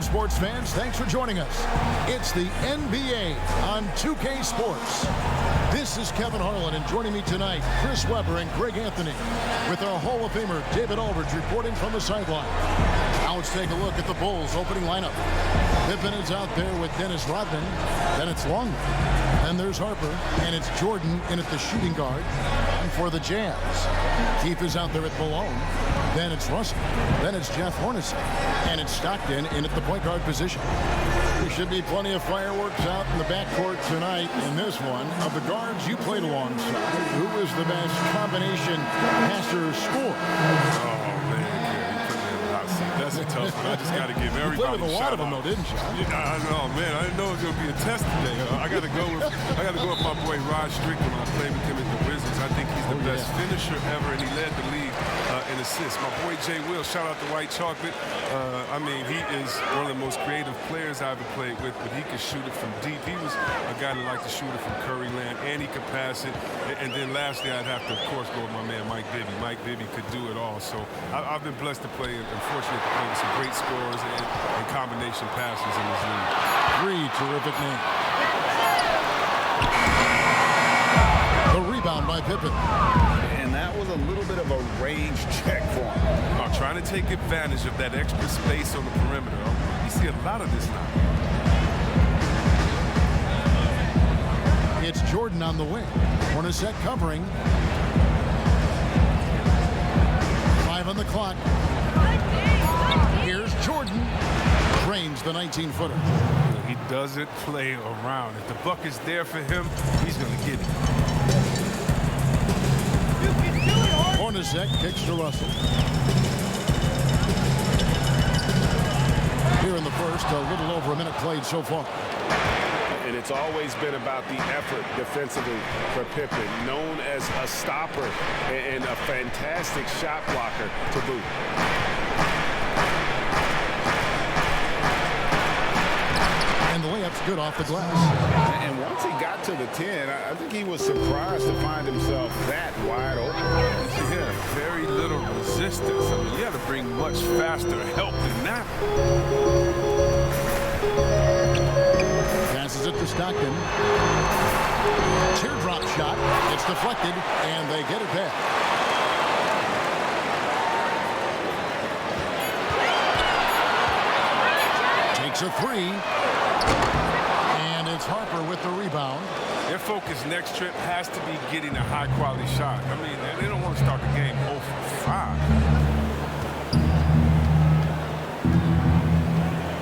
sports fans, thanks for joining us. It's the NBA on 2K Sports. This is Kevin Harlan, and joining me tonight, Chris Webber and Greg Anthony, with our Hall of Famer David Aldridge reporting from the sideline. Now let's take a look at the Bulls' opening lineup. Pippen is out there with Dennis Rodman. Then it's Longley. Then there's Harper, and it's Jordan in at the shooting guard. And for the Jazz, Keith is out there at Malone. Then it's Russell. Then it's Jeff Hornacek. And it's Stockton in at the point guard position. There should be plenty of fireworks out in the backcourt tonight in this one. Of the guards you played alongside, who was the best combination passer scorer? That's a tough one. I just got to give everybody a lot of them, though, didn't you? Yeah, I know, man. I didn't know it was going to be a test today. I got to go with my boy Rod Strickland when I played with him at the Wizards. I think he's the best finisher ever, and he led the league in assists. My boy Jay Will, shout out to White Chocolate. I mean, he is one of the most creative players I ever played with, but he could shoot it from deep. He was a guy that liked to shoot it from Curry Land, and he could pass it. And then lastly, I'd have to, of course, go with my man Mike Bibby. Mike Bibby could do it all. So I've been blessed to play and fortunate to play with some great scorers and combination passes in this league. Three terrific names. The rebound by Pippen. And that was a little bit of a range check for him. Trying to take advantage of that extra space on the perimeter. You see a lot of this now. It's Jordan on the wing. Hornacek covering. 5 on the clock. Here's Jordan. Drains the 19-footer. He doesn't play around. If the buck is there for him, he's going to get it. Hornacek kicks to Russell. Here in the first, a little over a minute played so far. And it's always been about the effort defensively for Pippen, known as a stopper and a fantastic shot blocker to boot. And the layup's good off the glass. And once he got to the 10, I think he was surprised to find himself that wide open. Yeah, very little resistance. I mean, you had to bring much faster help than that. Passes it to Stockton. Teardrop shot. It's deflected, and they get it back. Takes a three. And it's Harper with the rebound. Their focus next trip has to be getting a high-quality shot. I mean, they don't want to start the game 0 for 5.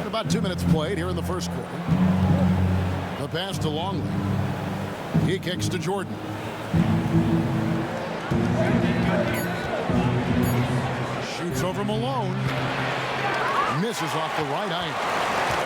About 2 minutes played here in the first quarter. The pass to Longley. He kicks to Jordan. Shoots over Malone. Misses off the right eye.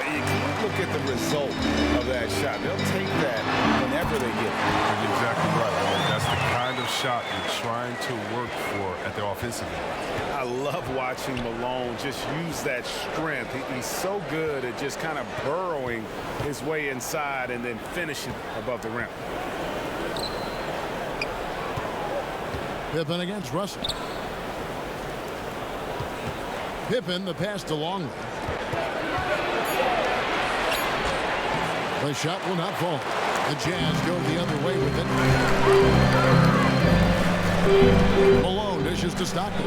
You can't look at the result of that shot. They'll take that whenever they get it. You're exactly right. I mean, that's the kind of shot you're trying to work for at the offensive end. I love watching Malone just use that strength. He's so good at just kind of burrowing his way inside and then finishing above the rim. Pippen against Russell. Pippen, the pass to Longley. The shot will not fall. The Jazz go the other way with it. Malone dishes to Stockton.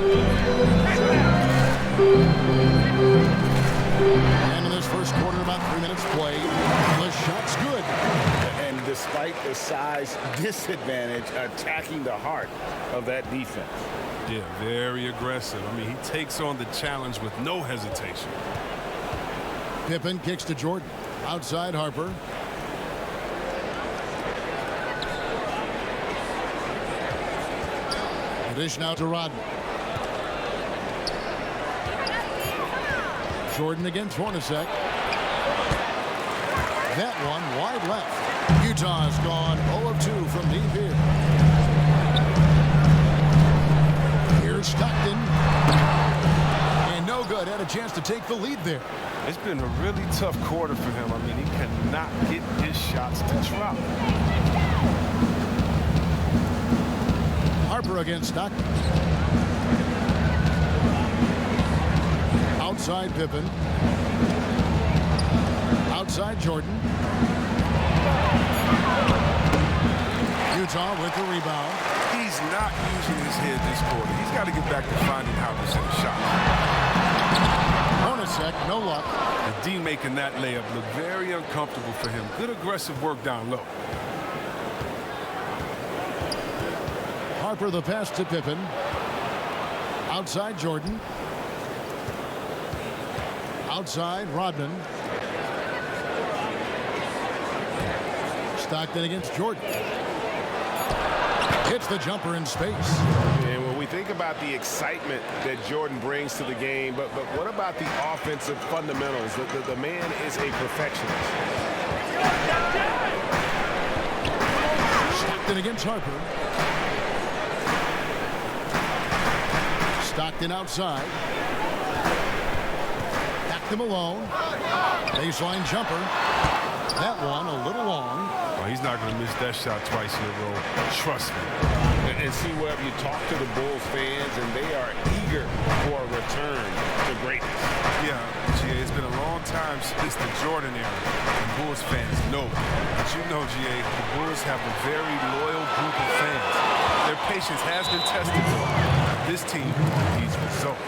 And in this first quarter, about 3 minutes played. The shot's good. And despite the size disadvantage, attacking the heart of that defense. Yeah, very aggressive. I mean, he takes on the challenge with no hesitation. Pippen kicks to Jordan. Outside Harper. The dish now to Rodman. Jordan against Hornacek. That one wide left. Utah's gone 0 of 2 from deep here. Here's Stockton. And no good. Had a chance to take the lead there. It's been a really tough quarter for him. I mean, he cannot get his shots to drop. Harper against Stockton. Outside Pippen. outside Jordan. Utah with the rebound. He's not using his head this quarter. He's got to get back to finding how to send a shot. Hornacek, no luck. And D making that layup look very uncomfortable for him. Good aggressive work down low. Harper the pass to Pippen. Outside Jordan. Outside Rodman. Stockton against Jordan. Hits the jumper in space. And when we think about the excitement that Jordan brings to the game, but what about the offensive fundamentals? The man is a perfectionist. Stockton against Harper. Stockton outside. Back to Malone. Baseline jumper. That one a little long. Oh, he's not going to miss that shot twice in a row. Trust me. And see, wherever you talk to the Bulls fans, and they are eager for a return to greatness. Yeah, GA, it's been a long time since the Jordan era. And Bulls fans know. But you know, GA, the Bulls have a very loyal group of fans. Their patience has been tested. This team needs results.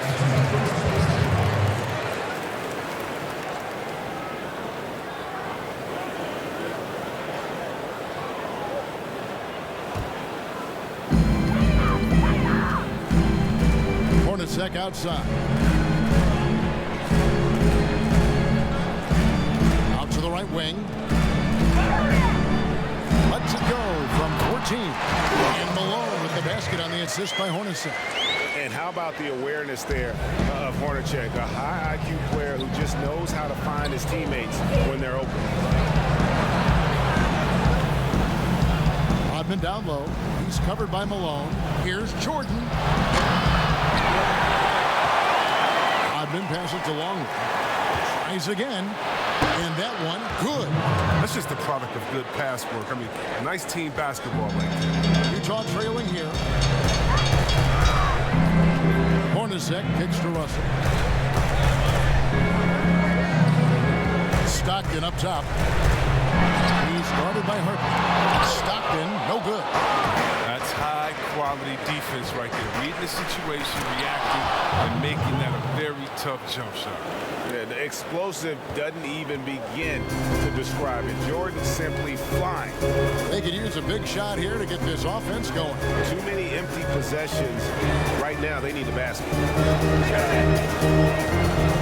Hornacek outside. Out to the right wing. Lets it go from 14. And Malone with the basket on the assist by Hornacek. And how about the awareness there of Hornacek, a high IQ player who just knows how to find his teammates when they're open. Rodman down low. He's covered by Malone. Here's Jordan. Rodman passes to Long. Tries again. And that one, good. That's just the product of good pass work. I mean, nice team basketball right there. Utah trailing here. Hornacek kicks to Russell. Stockton up top. He's guarded by Harper. Stockton, no good. That's high-quality defense right there. Reading the situation, reacting, and making that a very tough jump shot. Yeah, the explosive doesn't even begin to describe it. Jordan simply flying. They could use a big shot here to get this offense going. Too many empty possessions. Right now, they need a basket.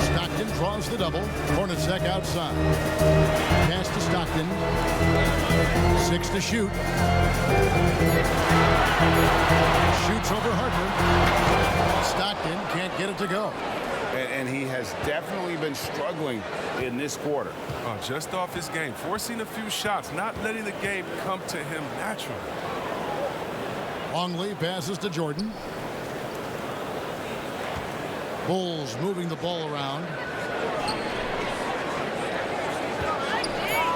Stockton draws the double. Hornacek outside. Pass to Stockton. 6 to shoot. Shoots over Harper. Stockton can't get it to go. And he has definitely been struggling in this quarter. Just off his game, forcing a few shots, not letting the game come to him naturally. Longley passes to Jordan. Bulls moving the ball around.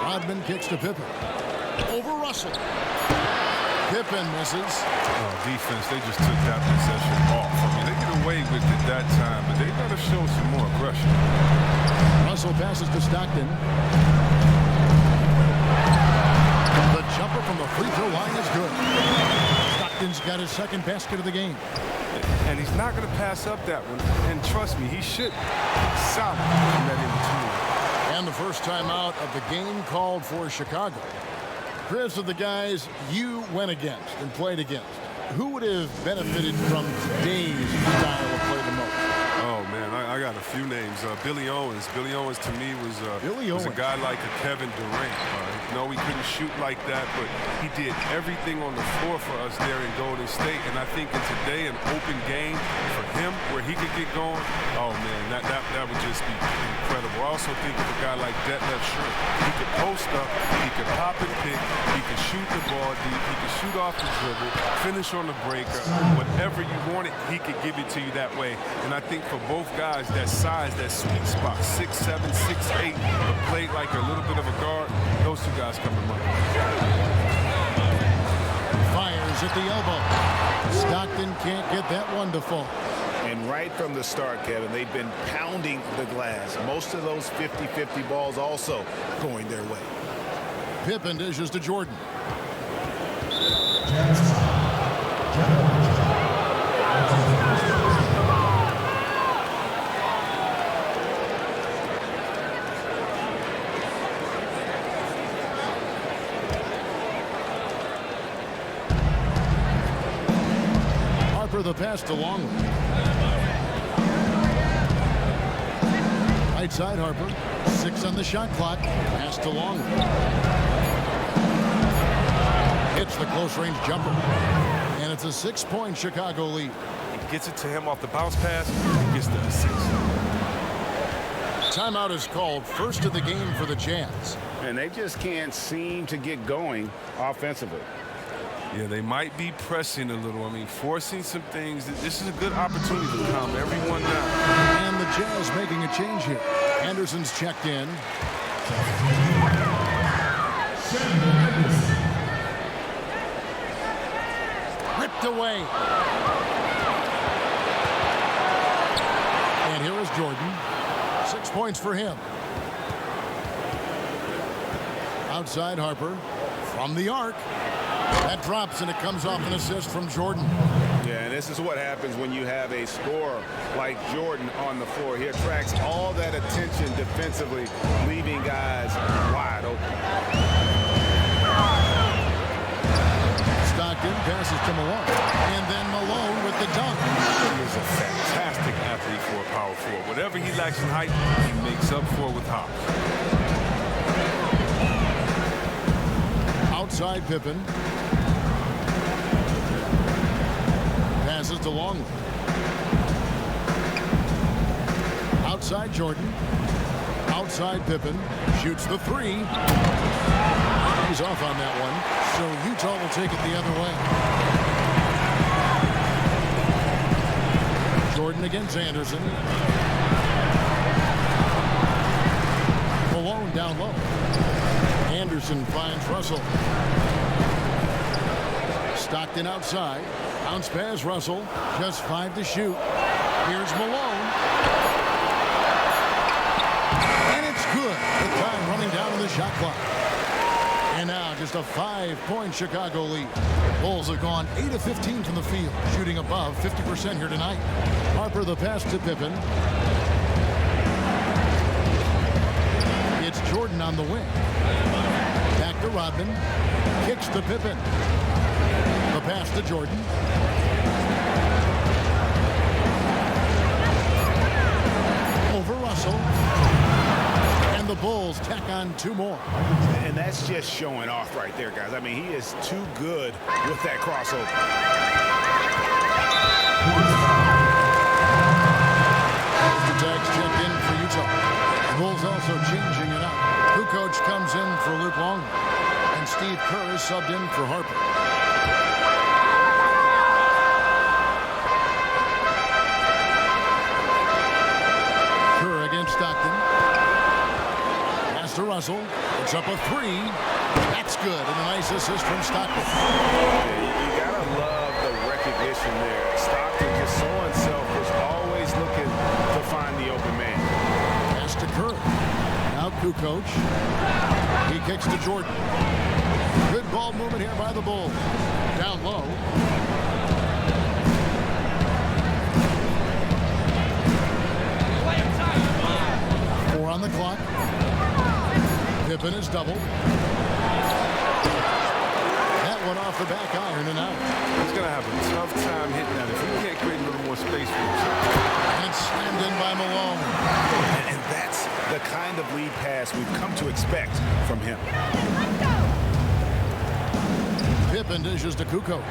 Rodman kicks to Pippen. Over Russell. Pippen misses. Defense, they just took that possession off. I mean, they get away with it that time, but they got to show some more aggression. Russell passes to Stockton. The jumper from the free throw line is good. Stockton's got his second basket of the game. And he's not going to pass up that one. And trust me, he should. Solid in that in between. And the first time out of the game called for Chicago. Chris, of the guys you went against and played against, who would have benefited from today's style of play the most? Oh, man, I got a few names. Billy Owens. Billy Owens, to me, was a guy like a Kevin Durant. No, he couldn't shoot like that, but he did everything on the floor for us there in Golden State. And I think in today, an open game for him where he could get going, oh, man, that would just be incredible. I also think of a guy like Detlef Schrempf. He could post up, he could pop and pick, he could shoot the ball deep, he could shoot off the dribble, finish on the breaker. Whatever you wanted, he could give it to you that way. And I think for both guys, that size, that sweet spot, 6'7", 6'8", but played like a little bit of a guard, those two guys come to mind. Fires at the elbow. Stockton can't get that one to fall. And right from the start, Kevin, they've been pounding the glass. Most of those 50-50 balls also going their way. Pippen dishes to Jordan. Harper the pass to Longley. Right side Harper. 6 on the shot clock. Pass to Longley. Hits the close-range jumper. And it's a 6-point Chicago lead. He gets it to him off the bounce pass. He gets the assist. Timeout is called. First of the game for the Jazz. And they just can't seem to get going offensively. Yeah, they might be pressing a little. I mean, forcing some things. This is a good opportunity to calm everyone down. And the Jazz making a change here. Anderson's checked in. Ripped away. And here is Jordan. 6 points for him. Outside Harper. From the arc. That drops, and it comes off an assist from Jordan. Yeah, and this is what happens when you have a scorer like Jordan on the floor. He attracts all that attention defensively, leaving guys wide open. Stockton passes to Malone. And then Malone with the dunk. He is a fantastic athlete for a power forward. Whatever he lacks in height, he makes up for with hops. Outside Pippen. Passes to Longley. Outside Jordan. Outside Pippen. Shoots the 3. He's off on that one. So Utah will take it the other way. Jordan against Anderson. Malone down low. Anderson finds Russell. Stockton outside. Bounce pass Russell. Just 5 to shoot. Here's Malone. And it's good. The time running down to the shot clock. And now just a 5-point Chicago lead. Bulls have gone 8 of 15 from the field, shooting above 50% here tonight. Harper the pass to Pippen. It's Jordan on the wing. Back to Rodman. Kicks to Pippen. The pass to Jordan. Over Russell. And the Bulls tack on 2 more. And that's just showing off right there, guys. I mean, he is too good with that crossover. Tags checked in for Utah. The Bulls also changing it up. Kukoc comes in for Luke Longley. And Steve Kerr is subbed in for Harper. Kerr against Stockton. Pass to Russell. It's up a 3. That's good. And a nice assist from Stockton. You gotta love the recognition there. Stockton just so unselfish, always looking to find the open man. Pass to Kerr. Now Kukoc. He kicks to Jordan. Good ball movement here by the Bulls. Down low. Four on the clock. Pippen is doubled. That one off the back iron and out. He's going to have a tough time hitting that if he can't create a little more space for himself. And slammed in by Malone. And that's the kind of lead pass we've come to expect from him. Pippen dishes to Kukoc.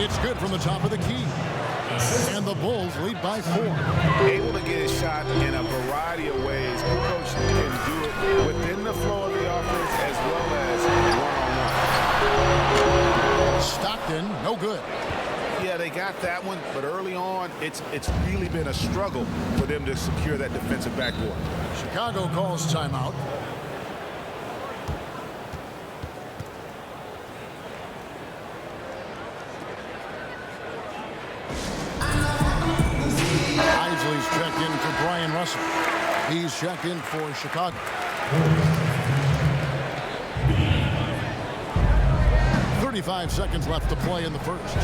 It's good from the top of the key. And the Bulls lead by 4. Able to get his shot in a variety of ways. Kukoc can do it within the flow of the offense as well as one-on-one. Stockton, no good. Yeah, they got that one, but early on, it's really been a struggle for them to secure that defensive backboard. Chicago calls timeout. He's checked in for Chicago. .35 seconds left to play in the first.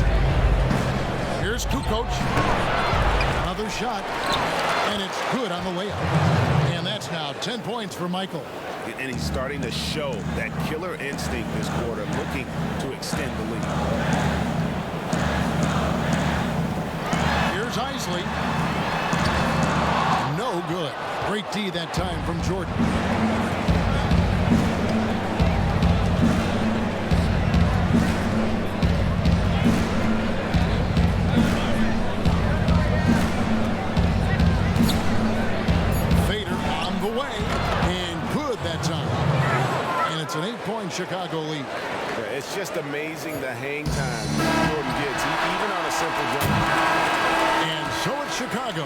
Here's Kukoc. Another shot, and it's good on the layup. And that's now 10 points for Michael. And he's starting to show that killer instinct this quarter, looking to extend the lead. Here's Isley. No good. Great D that time from Jordan. An 8-point Chicago lead. Yeah, it's just amazing the hang time Jordan gets, even on a simple jump. And so it's Chicago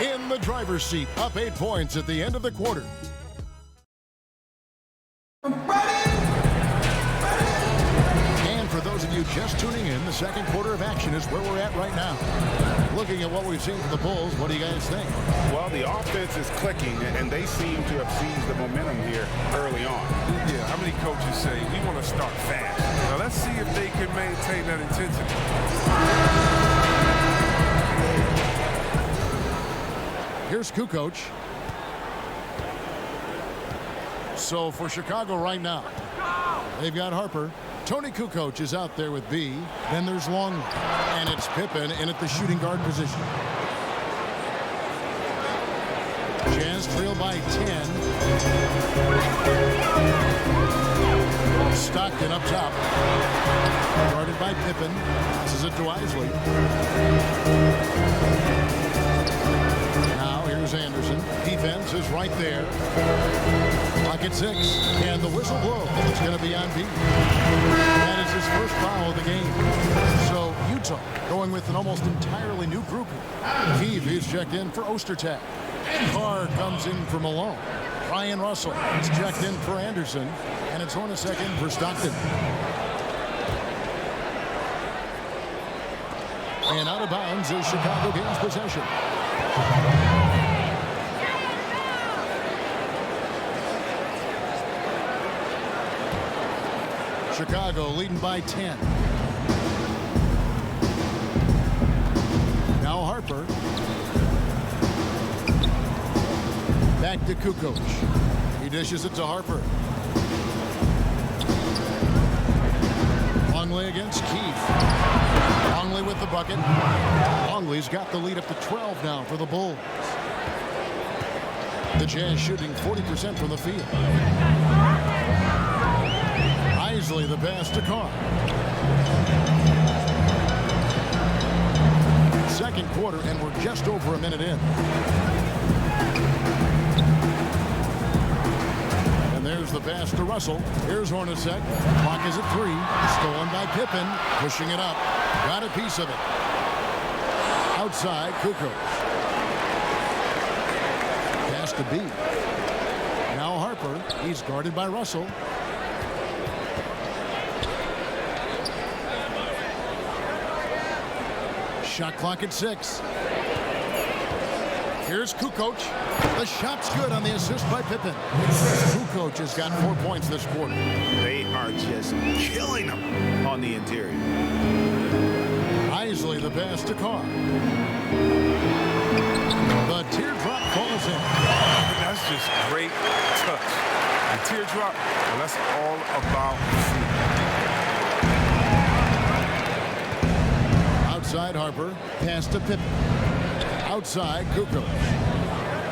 in the driver's seat, up 8 points at the end of the quarter. And for those of you just tuning in, the second quarter of action is where we're at right now. Looking at what we've seen from the Bulls, what do you guys think? Well, the offense is clicking, and they seem to have seized the momentum here early on. Yeah, how many coaches say, we want to start fast? Now, let's see if they can maintain that intensity. Here's Kukoc. So for Chicago right now, they've got Harper. Tony Kukoc is out there with B. Then there's Longley. And it's Pippen in at the shooting guard position. Jazz trail by 10. Stockton up top. Guarded by Pippen. Passes it to Isley. Now here's Anderson. Defense is right there. Clock at 6. And the whistle blows. It's going to be on B. That is his first foul of the game. So Utah going with an almost entirely new group. Keefe is checked in for Ostertag. Carr comes in for Malone. Ryan Russell is checked in for Anderson. And it's Hornacek in for Stockton. And out of bounds as Chicago gains possession. Chicago leading by 10. Now Harper. Back to Kukoc. He dishes it to Harper. Longley against Keefe. Longley with the bucket. Longley's got the lead up to 12 now for the Bulls. The Jazz shooting 40% from the field. Isley the pass to Carr. Second quarter, and we're just over a minute in. And there's the pass to Russell. Here's Hornacek. Clock is at 3. Stolen by Pippen. Pushing it up. Got a piece of it. Outside, Kukoc. Pass to B. Now Harper. He's guarded by Russell. Shot clock at 6. Here's Kukoc. The shot's good on the assist by Pippen. Kukoc has got 4 points this quarter. They are just killing them on the interior. Isley the pass to Carr. The teardrop falls in. That's just great touch. The teardrop, well, that's all about food. Outside Harper. Pass to Pippen. Outside Kukoc.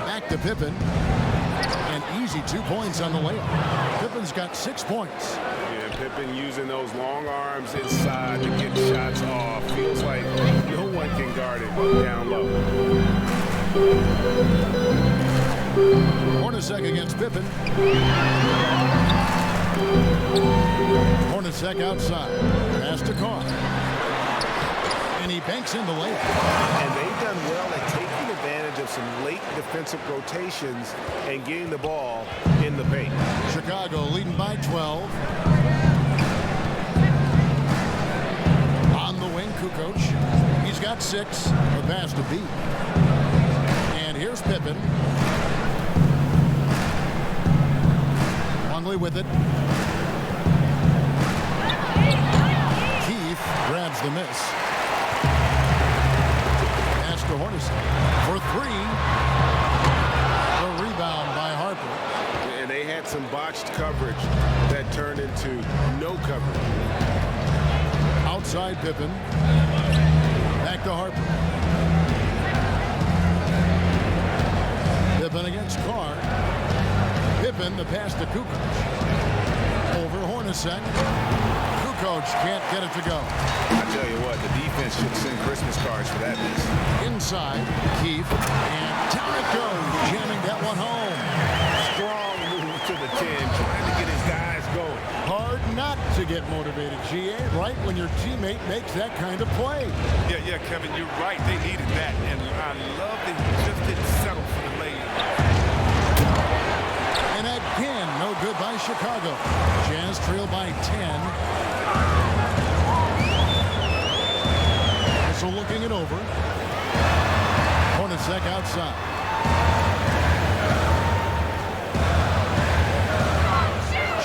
Back to Pippen. An easy 2 points on the layup. Pippen's got 6 points. Yeah, Pippen using those long arms inside to get shots off. Feels like no one can guard it down low. Hornacek against Pippen. Hornacek outside. Pass to Carr. And he banks in the layup. And they've done well at taking advantage of some late defensive rotations and getting the ball in the paint. Chicago leading by 12. On the wing, Kukoc. He's got 6. The pass to B. And here's Pippen. Langley with it. Keith grabs the miss. Pass to Hornacek for three. The rebound by Harper. And they had some botched coverage that turned into no coverage. Outside Pippen. Back to Harper. Pippen against Carr. Pippen, the pass to Kukoc. Over Hornacek. Kukoc can't get it to go. I tell you what, the defense should send Christmas cards for that miss. Inside, Keith, and down it goes, jamming that one home. Strong move to the 10, trying to get his guys going. Hard not to get motivated, GA, right when your teammate makes that kind of play. Yeah, Kevin, you're right. They needed that, and I love that he just didn't settle for the lay. And again, no good by Chicago. Jazz trail by 10. So looking it over. Hornacek outside.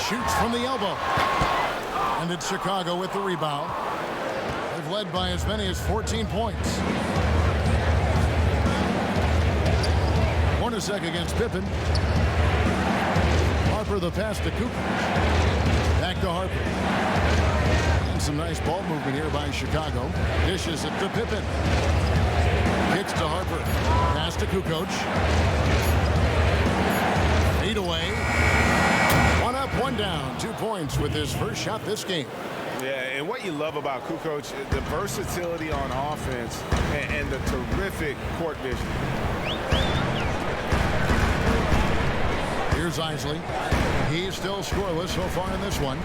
Shoots from the elbow. And it's Chicago with the rebound. They've led by as many as 14 points. Hornacek against Pippen. Harper the pass to Cooper. Back to Harper. And some nice ball movement here by Chicago. Dishes it to Pippen. Kicks to Harper. Pass to Kukoc. Feed away. One up, one down. 2 points with his first shot this game. Yeah, and what you love about Kukoc, the versatility on offense and the terrific court vision. Here's Isley. He's still scoreless so far in this one.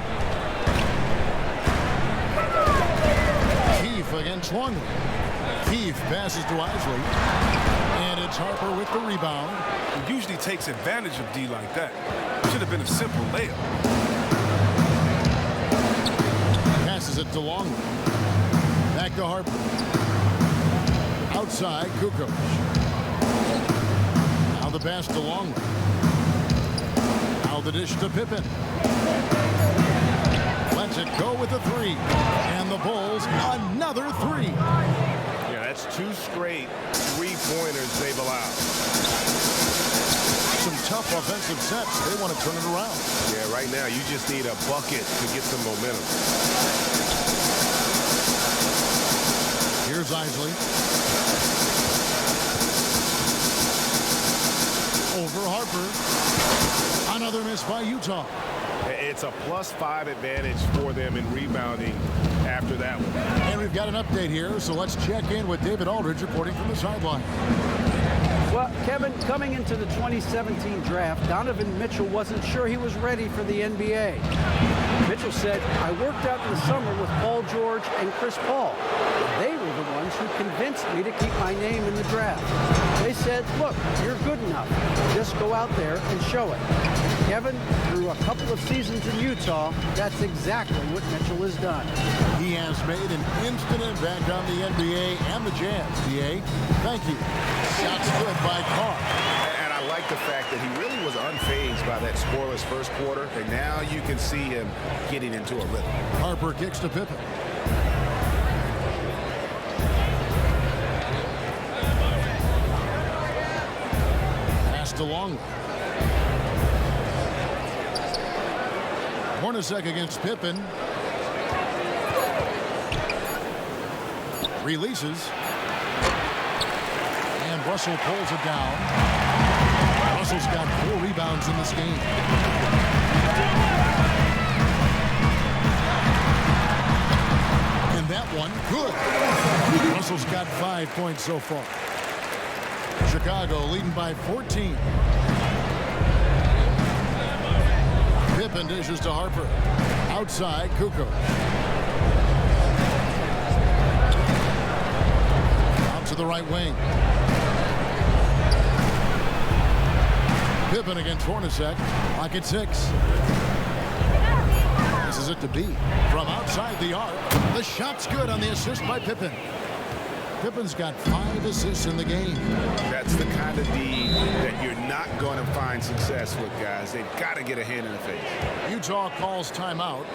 Keith against Longley. Keith passes to Isley. And it's Harper with the rebound. He usually takes advantage of D like that. Should have been a simple layup. Passes it to Longley. Back to Harper. Outside, Kukoc. Now the pass to Longley. Now the dish to Pippen. Lets it go with the three. And the Bulls, another three. Yeah, that's 2 straight three-pointers they've allowed. Some tough offensive sets. They want to turn it around. Yeah, right now you just need a bucket to get some momentum. Here's Isley. Over Harper. Another miss by Utah. It's a +5 advantage for them in rebounding after that one. And we've got an update here, so let's check in with David Aldridge reporting from the sideline. Well, Kevin, coming into the 2017 draft, Donovan Mitchell wasn't sure he was ready for the NBA. Mitchell said, "I worked out in the summer with Paul George and Chris Paul. They were the ones who convinced me to keep my name in the draft. They said, look, you're good enough. Just go out there and show it." Kevin, through a couple of seasons in Utah, that's exactly what Mitchell has done. He has made an instant impact on the NBA and the Jazz. DA, thank you. Shots good by Carr. And I like the fact that he really was unfazed by that scoreless first quarter, and now you can see him getting into a rhythm. Harper kicks to Pippen. Pass to Longley. Hornacek against Pippen. Releases. And Russell pulls it down. Russell's got 4 rebounds in this game. And that one, good. Russell's got 5 points so far. Chicago leading by 14. Pippen dishes to Harper. Outside, Kukoc. Out to the right wing. Pippen against Hornacek. Lock at 6. This is it to B. From outside the arc. The shot's good on the assist by Pippen. Pippen's got 5 assists in the game. That's the kind of D that you're not going to find success with, guys. They've got to get a hand in the face. Utah calls timeout.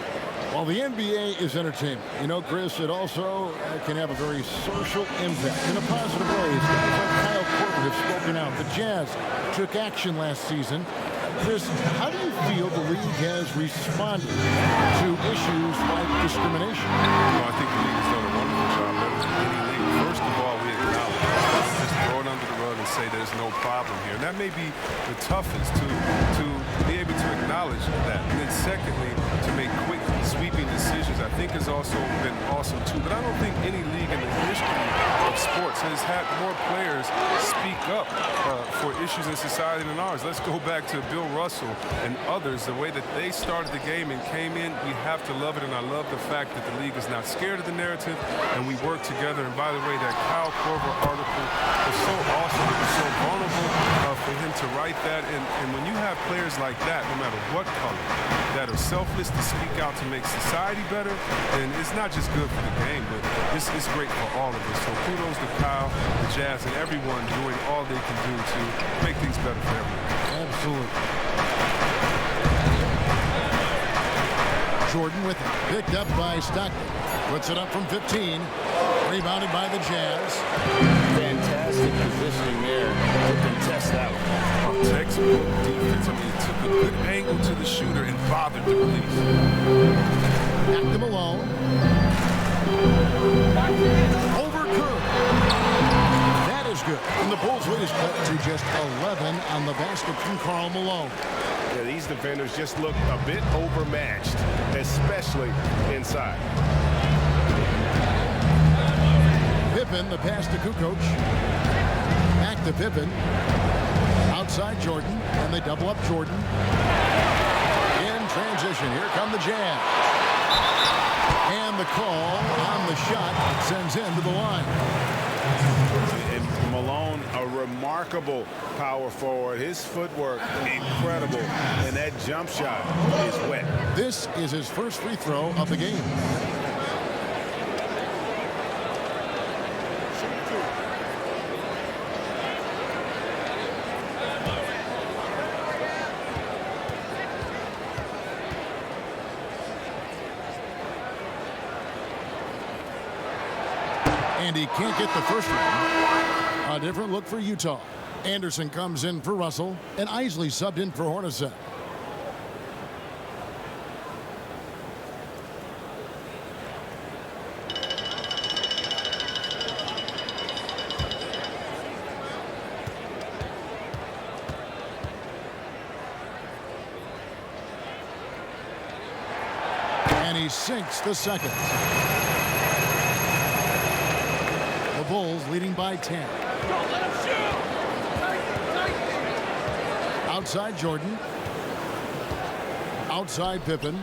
While the NBA is entertainment, you know, Chris, it also can have a very social impact in a positive way. Guys like Kyle Korver have spoken out. The Jazz took action last season. Chris, how do you feel the league has responded to issues like discrimination? Well, I think the league has done a wonderful job. Better than any league. First of all, we acknowledge it. Just throw it under the rug and say there's no problem here. And that may be the toughest to be able to acknowledge that. And then secondly, to make quick sweeping decisions, I think has also been awesome too. But I don't think any league in the history of sports has had more players speak up for issues in society than ours. Let's go back to Bill Russell and others, the way that they started the game and came in. We have to love it, and I love the fact that the league is not scared of the narrative, and we work together. And by the way, that Kyle Korver article was so awesome. It was so vulnerable for him to write that. And when you have players like that, no matter what color, that are selfless to speak out to make society better, then it's not just good for the game, but it's great for all of us. So kudos to Kyle, the Jazz, and everyone doing all they can do to make things better for everyone. Absolutely. Jordan with it. Picked up by Stockton. Puts it up from 15. Rebounded by the Jazz. Fantastic positioning there to contest that one. Textbook defense. I mean, it took a good angle to the shooter and bothered the release. Back to Malone. Over Kerr. That is good. And the Bulls lead is cut to just 11 on the basket from Karl Malone. Yeah, these defenders just look a bit overmatched, especially inside. Pippen, the pass to Kukoc. Back to Pippen. Outside Jordan, and they double up Jordan. In transition, here come the Jazz. And the call on the shot sends him to the line. And Malone, a remarkable power forward. His footwork, incredible. And that jump shot is wet. This is his first free throw of the game. And he can't get the first one. A different look for Utah. Anderson comes in for Russell, and Isley subbed in for Hornacek. And he sinks the second. The Bulls leading by 10. Outside Jordan. Outside Pippen.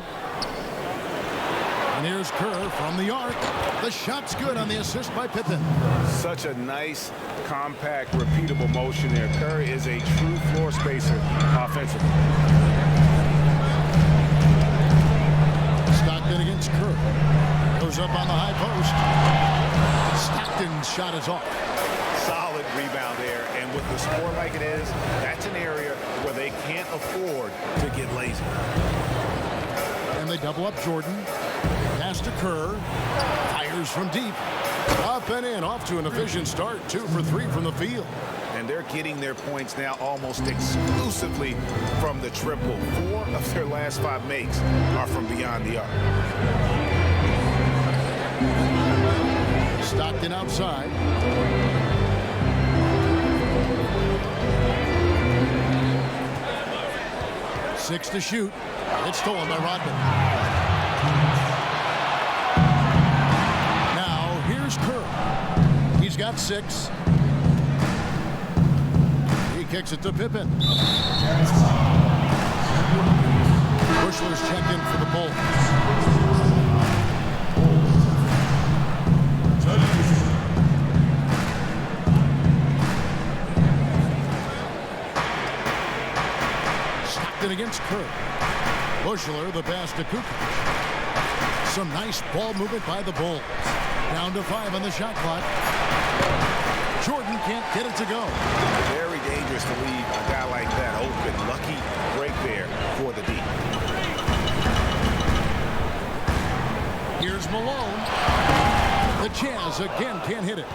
And here's Kerr from the arc. The shot's good on the assist by Pippen. Such a nice, compact, repeatable motion there. Kerr is a true floor spacer offensively. Stockton against Kerr. Goes up on the high post. Stockton's shot is off. Solid rebound there, and with the score like it is, that's an area where they can't afford to get lazy. And they double up Jordan. Pass to Kerr. Fires from deep. Up and in. Off to an efficient start. 2 for 3 from the field. And they're getting their points now almost exclusively from the triple. 4 of their last 5 makes are from beyond the arc. Stockton outside. Six to shoot. It's stolen by Rodman. Now here's Kerr. He's got 6. He kicks it to Pippen. Bushler's checked in for the Bulls. Against Kerr. Bushler, the pass to Kukoc. Some nice ball movement by the Bulls. Down to 5 on the shot clock. Jordan can't get it to go. Very dangerous to leave a guy like that open. Lucky break there for the D. Here's Malone. The Jazz again can't hit it.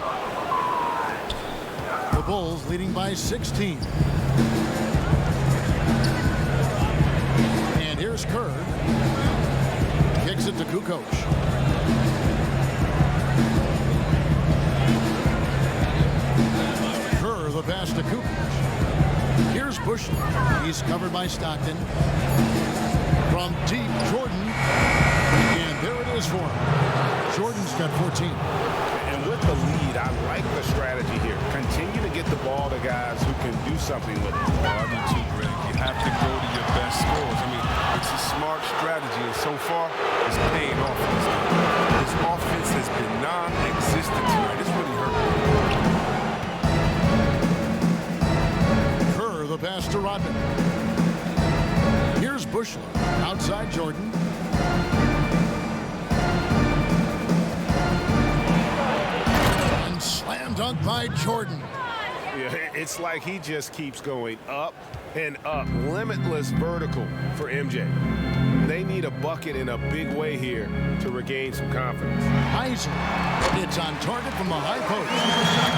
The Bulls leading by 16. And here's Kerr. Kicks it to Kukoc. Kerr the pass to Kukoc. Here's Bush. He's covered by Stockton. From deep, Jordan. And there it is for him. Jordan's got 14. And with the lead, I like the strategy here. Continue to get the ball to guys who can do something with it. I do too, Greg. You have to go to your best scores. I mean, it's a smart strategy, and so far, it's paying off for this guy. His offense has been non-existent tonight. It's really hurt. Kerr the pass to Rodman. Here's Bush outside Jordan. And slam dunk by Jordan. Yeah, it's like he just keeps going up and up. Limitless vertical for MJ. They need a bucket in a big way here to regain some confidence. Eisen. It's on target from the high post.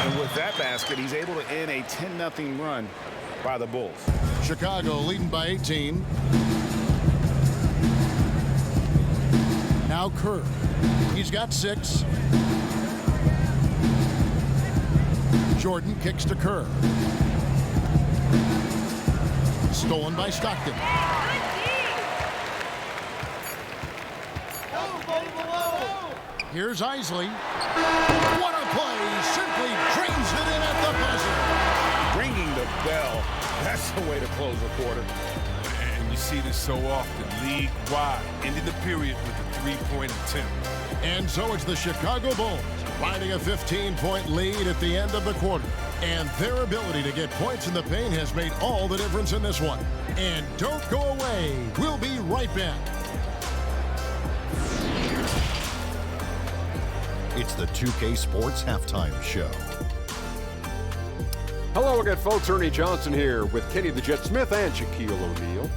And with that basket, he's able to end a 10-0 run by the Bulls. Chicago leading by 18. Now Kerr. He's got 6. Jordan kicks to Kerr. Stolen by Stockton. Here's Isley. What a play! Simply drains it in at the buzzer. Ringing the bell. That's the way to close a quarter. And you see this so often, league-wide, ending the period with a three-point attempt. And so it's the Chicago Bulls finding a 15-point lead at the end of the quarter. And their ability to get points in the paint has made all the difference in this one. And don't go away. We'll be right back. It's the 2K Sports Halftime Show. Hello again, folks. Ernie Johnson here with Kenny the Jet Smith and Shaquille O'Neal.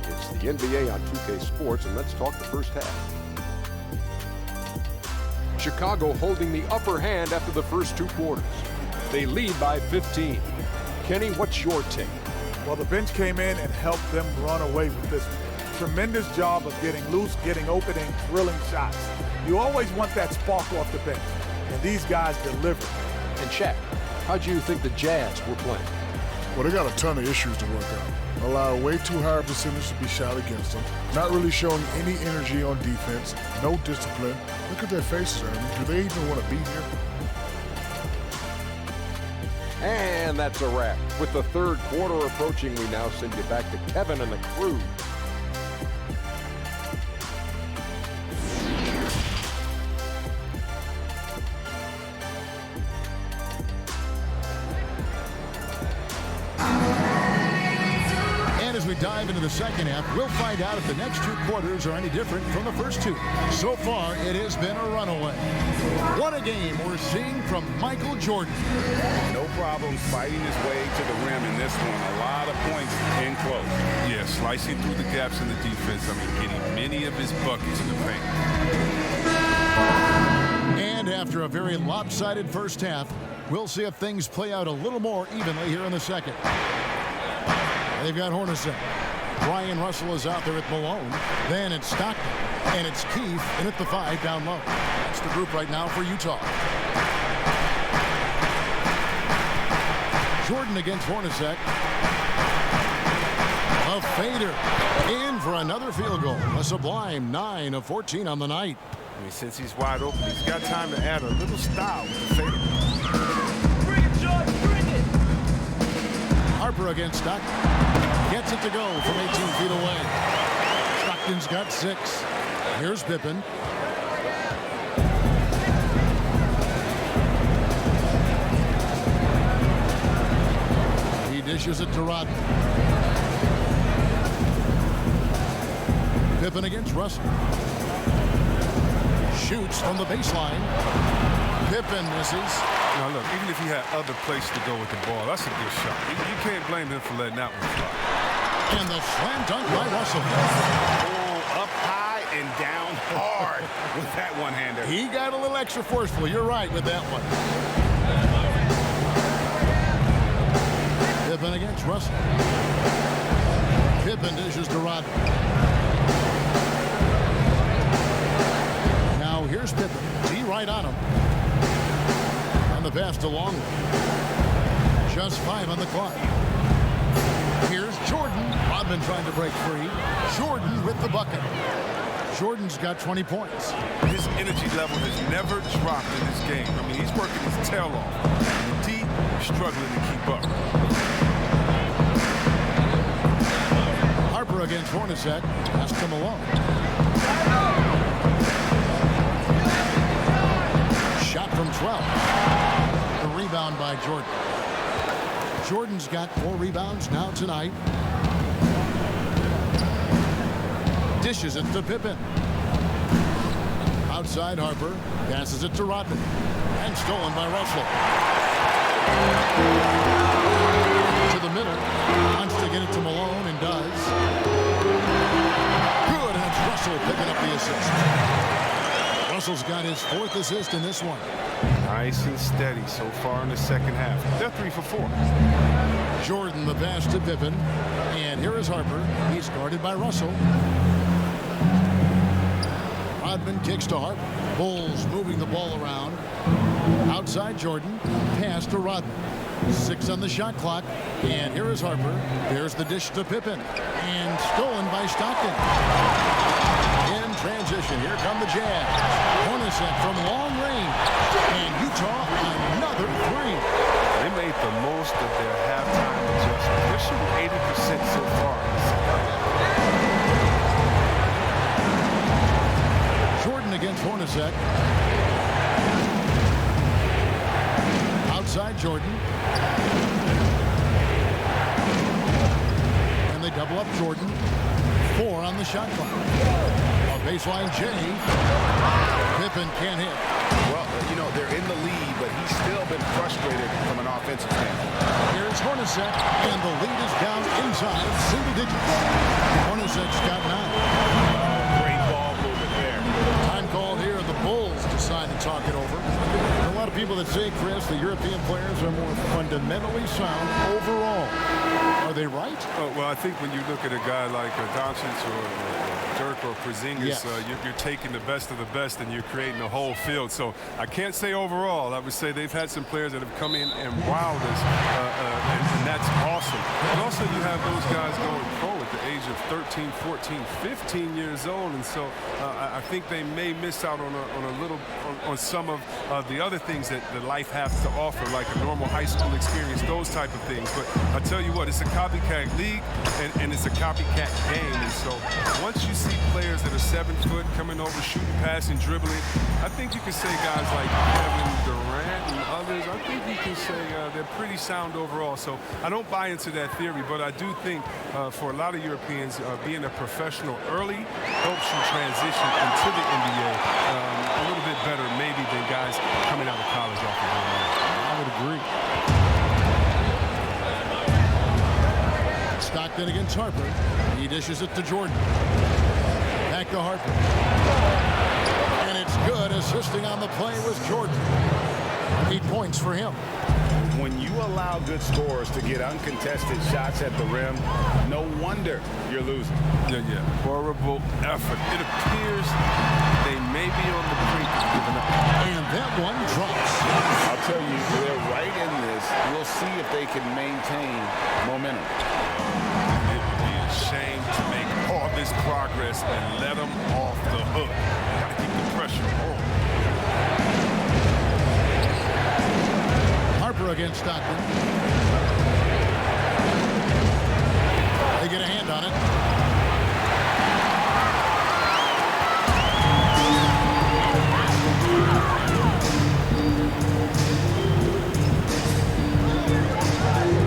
It's the NBA on 2K Sports, and let's talk the first half. Chicago holding the upper hand after the first 2 quarters. They lead by 15. Kenny, what's your take? Well, the bench came in and helped them run away with this tremendous job of getting loose, getting open, and drilling shots. You always want that spark off the bench, and these guys delivered. And Shaq, how do you think the Jazz were playing? Well, they got a ton of issues to work out. Allow way too high a percentage to be shot against them. Not really showing any energy on defense. No discipline. Look at their faces, Ernie. Do they even want to be here? And that's a wrap. With the third quarter approaching, we now send you back to Kevin and the crew. As we dive into the second half, we'll find out if the next 2 quarters are any different from the first 2. So far, it has been a runaway. What a game we're seeing from Michael Jordan. No problem fighting his way to the rim in this one. A lot of points in close. Yeah, slicing through the gaps in the defense. I mean, getting many of his buckets in the paint. And after a very lopsided first half, we'll see if things play out a little more evenly here in the second. They've got Hornacek. Brian Russell is out there at Malone. Then it's Stockton. And it's Keith in at the 5 down low. That's the group right now for Utah. Jordan against Hornacek. A fader. In for another field goal. A sublime 9 of 14 on the night. I mean, since he's wide open, he's got time to add a little style with the fader. Harper against Stockton. Gets it to go from 18 feet away. Stockton's got 6. Here's Pippen. He dishes it to Rodman. Pippen against Russell. Shoots from the baseline. Pippen misses. Now look, even if he had other places to go with the ball, that's a good shot. You can't blame him for letting that one fly. And the slam dunk by Russell. Oh, up high and down hard with that one-hander. He got a little extra forceful. You're right with that one. Pippen against Russell. Pippen dishes to Rodman. Now here's Pippen. T right on him. And the pass to Longley. Just 5 on the clock. Here's Jordan. Rodman trying to break free. Jordan with the bucket. Jordan's got 20 points. His energy level has never dropped in this game. I mean, he's working his tail off. And D struggling to keep up. Harper against Hornacek. Pass to Malone. Shot from 12. The rebound by Jordan. Jordan's got 4 rebounds now tonight. Dishes it to Pippen. Outside Harper. Passes it to Rodman. And stolen by Russell. To the middle. Wants to get it to Malone and does. Good, and it's Russell picking up the assist. Russell's got his 4th assist in this one. Nice and steady so far in the second half. They're 3 for 4. Jordan the pass to Pippen. And here is Harper. He's guarded by Russell. Rodman kicks to Harper. Bulls moving the ball around. Outside Jordan. Pass to Rodman. 6 on the shot clock. And here is Harper. There's the dish to Pippen. And stolen by Stockton. In transition, here come the Jazz. Hornacek from long range. And Utah another 3. They made the most of their halftime adjustment. They're shooting 80% so far. Jordan against Hornacek. Outside Jordan. And they double up Jordan. 4 on the shot clock. On baseline, Jenny. Pippen can't hit. Well, you know, they're in the lead, but he's still been frustrated from an offensive standpoint. Here's Hornacek, and the lead is down inside single digits. Hornacek's got 9. Great ball movement there. Time called here. The Bulls decide to talk it over. There are a lot of people that say, Chris, the European players are more fundamentally sound overall. Are they right? Well, I think when you look at a guy like Doncic or Dirk or Porzingis, Yes. You're taking the best of the best and you're creating a whole field. So I can't say overall. I would say they've had some players that have come in and wowed us, and that's awesome. But also you have those guys going pro at the age of 13, 14, 15 years old, and so I think they may miss out on a little on some of the other things that life has to offer, like a normal high school experience, those type of things. But I tell you what, it's a copycat league and it's a copycat game, and so once you see players that are 7 foot coming over, shooting, passing, dribbling, I think you can say guys like Kevin Durant and others, I think you can say they're pretty sound overall. So I don't buy into that theory, but I do think for a lot of Europeans, being a professional early helps you transition into the NBA a little bit better maybe than guys coming out of college off the line. I would agree. Stockton against Harper. He dishes it to Jordan. Back to Harper. And it's good. Assisting on the play was Jordan. 8 points for him. When you allow good scorers to get uncontested shots at the rim, no wonder you're losing. Yeah. Horrible effort. It appears they may be on the brink of giving up. And that one drops. I'll tell you, they're right in this. We'll see if they can maintain momentum. It would be a shame to make all this progress and let them off the hook. Got to keep the pressure on. Harper against Stockton. They get a hand on it.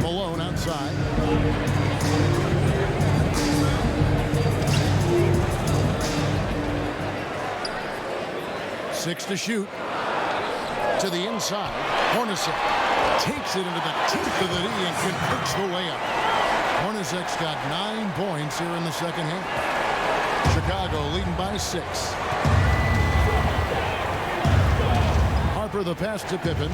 Malone outside. Six to shoot. to the inside. Hornacek takes it into the teeth of the knee and converts the layup. Hornacek's got 9 points here in the second half. Chicago leading by 6. Harper the pass to Pippen.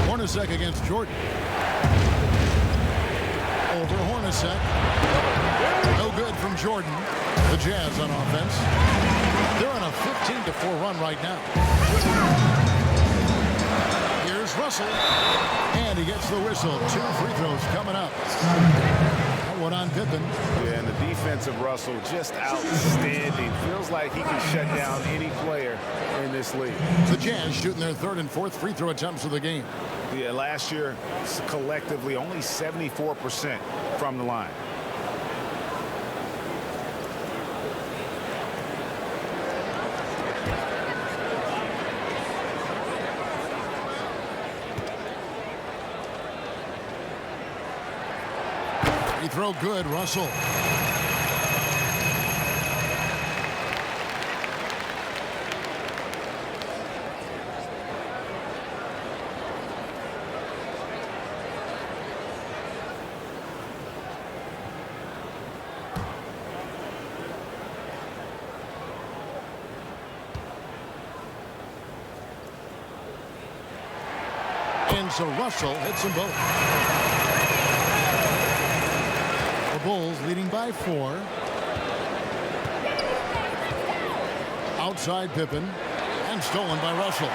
Hornacek against Jordan. Over Hornacek. No good from Jordan. The Jazz on offense. They're on a 15-4 run right now. Here's Russell. And he gets the whistle. 2 free throws coming up. That one on Pippen. Yeah, and the defense of Russell just outstanding. Feels like he can shut down any player in this league. The Jazz shooting their 3rd and 4th free throw attempts of the game. Yeah, last year, collectively, only 74% from the line. Free throw good, Russell. And so Russell hits them both. The Bulls leading by 4. Outside Pippen. And stolen by Russell.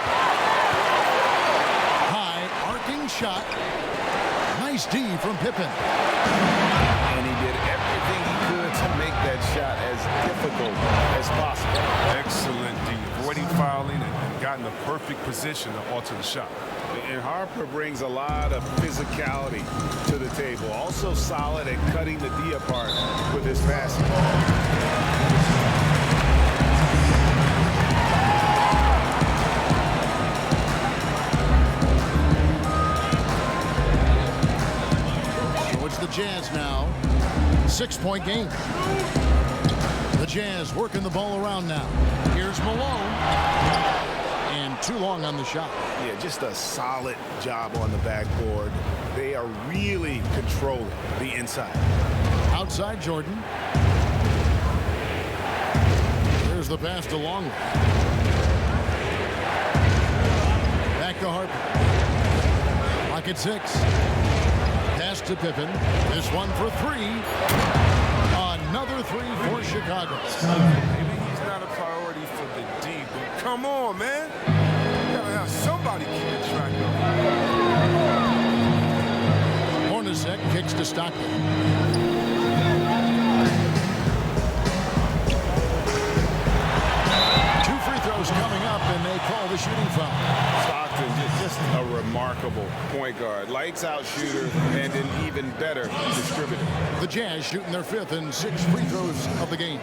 High arcing shot. Nice D from Pippen. And he did everything he could to make that shot as difficult as possible. Excellent D. Avoiding fouling and got in the perfect position to alter the shot. And Harper brings a lot of physicality to the table. Also solid at cutting the D apart with his passing. So it's the Jazz now. 6-point game. The Jazz working the ball around now. Here's Malone. And too long on the shot. Yeah, just a solid job on the backboard. They are really controlling the inside. Outside Jordan. There's the pass to Longley. Back to Harper. Clock at 6. Pass to Pippen. This one for 3. Another 3 for Chicago. Maybe he's not a priority for the D, but come on, man. You gotta have somebody keeping track of him. Hornacek kicks to Stockton. 2 free throws coming up, and they call the shooting foul. Stockton, just a remarkable point guard. Lights out shooter and an even better distributor. The Jazz shooting their 5th and 6th free throws of the game.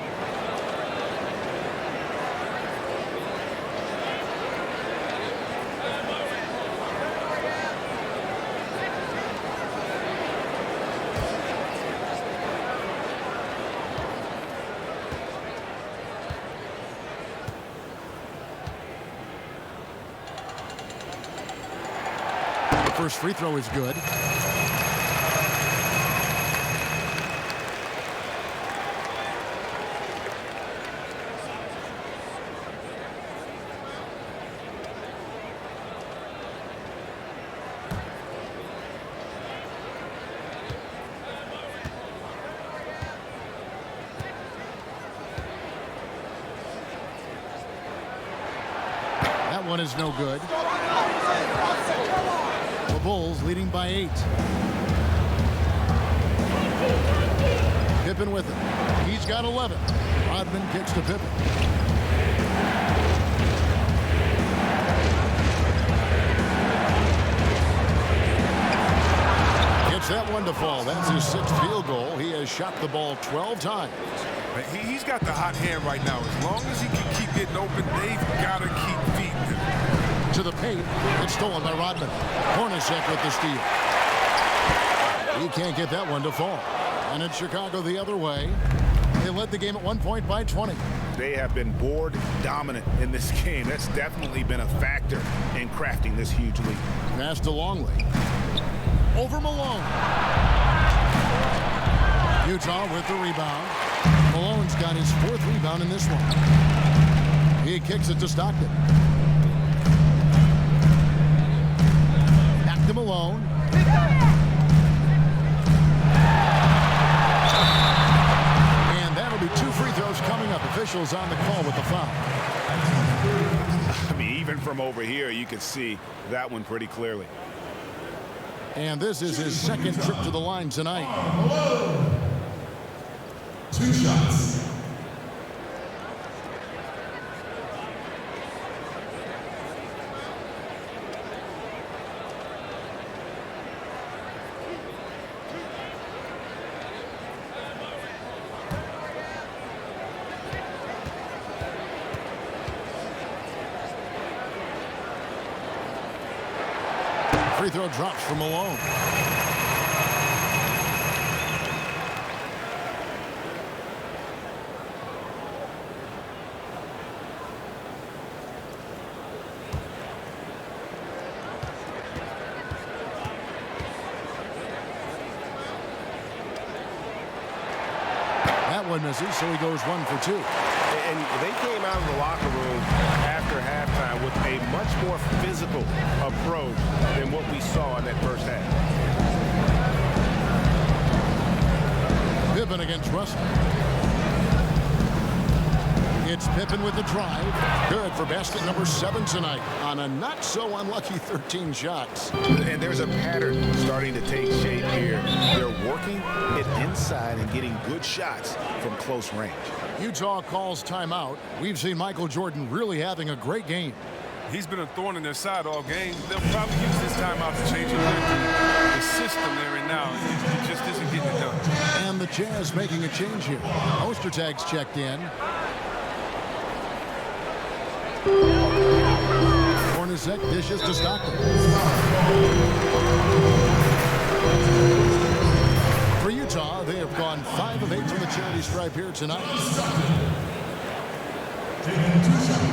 First free throw is good. That one is no good. The Bulls leading by 8. Pippen with it. He's got 11. Rodman kicks to Pippen. Gets that one to fall. That's his 6th field goal. He has shot the ball 12 times. He's got the hot hand right now. As long as he can keep getting open, they've got to keep feeding him. To the paint. It's stolen by Rodman. Hornacek with the steal. He can't get that one to fall. And it's Chicago the other way. They led the game at 1 point by 20. They have been board dominant in this game. That's definitely been a factor in crafting this huge lead. Pass to Longley. Over Malone. Utah with the rebound. Malone's got his 4th rebound in this one. He kicks it to Stockton. Back to Malone. And that'll be 2 free throws coming up. Officials on the call with the foul. I mean, even from over here, you could see that one pretty clearly. And this is his 2nd trip to the line tonight. 2 shots. Free throw drops for Malone. That one misses, so he goes 1 for 2. And they came out of the locker room after halftime with a much more physical approach than what we saw in that first half. Pippen against Russell. It's Pippen with the drive. Good for basket number 7 tonight on a not so unlucky 13 shots. And there's a pattern starting to take shape here. They're working it inside and getting good shots from close range. Utah calls timeout. We've seen Michael Jordan really having a great game. He's been a thorn in their side all game. They'll probably use this timeout to change the system they're in now. It just isn't getting it done. And the Jazz making a change here. Ostertag's checked in. Hornacek dishes to Stockton. For Utah, they have gone 5 of 8 from the charity stripe here tonight. Taking 2 shots.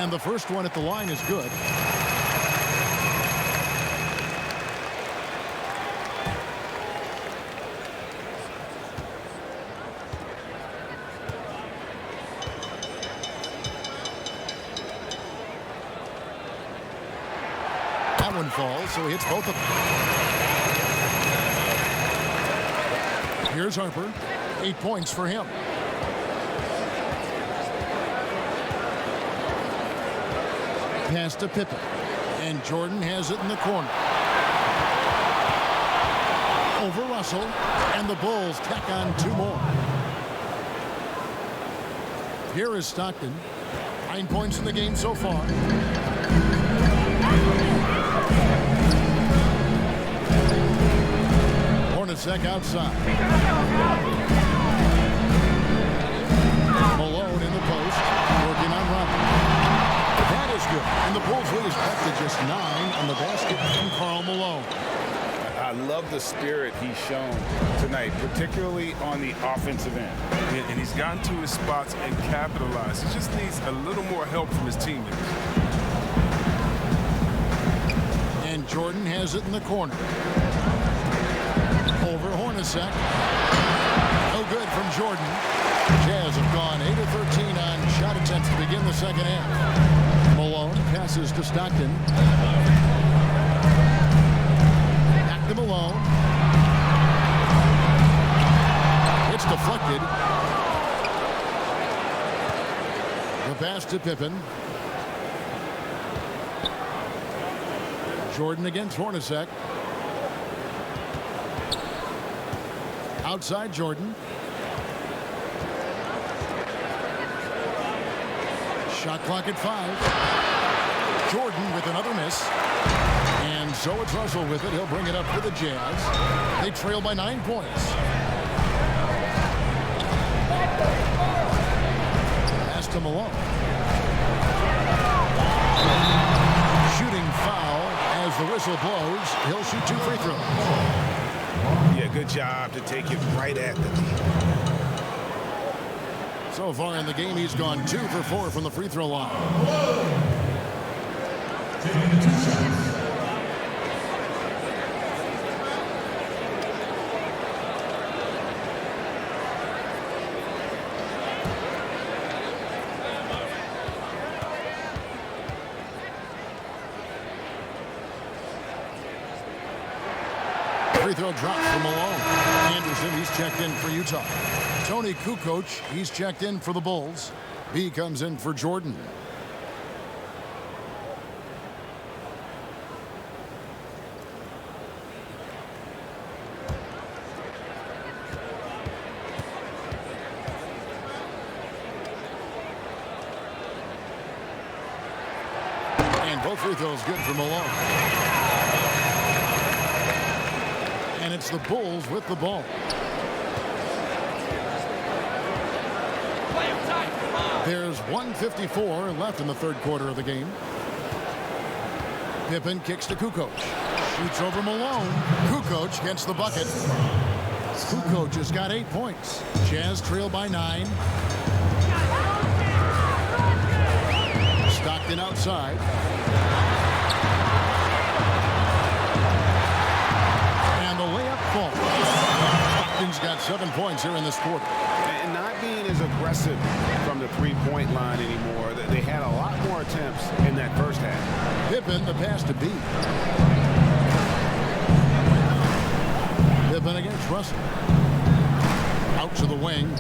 And the first one at the line is good. That one falls, so he hits both of them. Here's Harper. 8 points for him. Pass to Pippen. And Jordan has it in the corner. Over Russell. And the Bulls tack on 2 more. Here is Stockton. 9 points in the game so far. Hornacek outside. Malone in the post. Working on Robin. That is good. And the Bulls lead is up to just 9 on the basket from Karl Malone. I love the spirit he's shown tonight, particularly on the offensive end. And he's gotten to his spots and capitalized. He just needs a little more help from his teammates. And Jordan has it in the corner. Over Hornacek. No good from Jordan. Jazz have gone 8 of 13 on shot attempts to begin the second half. Malone passes to Stockton. Back to Malone. It's deflected. The pass to Pippen. Jordan against Hornacek. Outside Jordan. Shot clock at 5. Jordan with another miss. so it's Russell with it. He'll bring it up for the Jazz. They trail by 9 points. Pass to Malone. Shooting foul as the whistle blows. He'll shoot 2 free throws. Yeah, good job to take it right at the lead. So far in the game, he's gone 2 for 4 from the free throw line. Taking 2 shots. Free throw dropped for Malone. Anderson, he's checked in for Utah. Tony Kukoc, he's checked in for the Bulls. B comes in for Jordan. And both free throws good for Malone. And it's the Bulls with the ball. There's 1:54 left in the third quarter of the game. Pippen kicks to Kukoc. Shoots over Malone. Kukoc gets the bucket. Kukoc has got 8 points. Jazz trail by 9. Stockton outside. And the layup falls. Stockton's got 7 points here in this quarter. And not being as aggressive from the three-point line anymore. They had a lot more attempts in that first half. Pippen, the pass to B. Pippen against Russell. Out to the wing.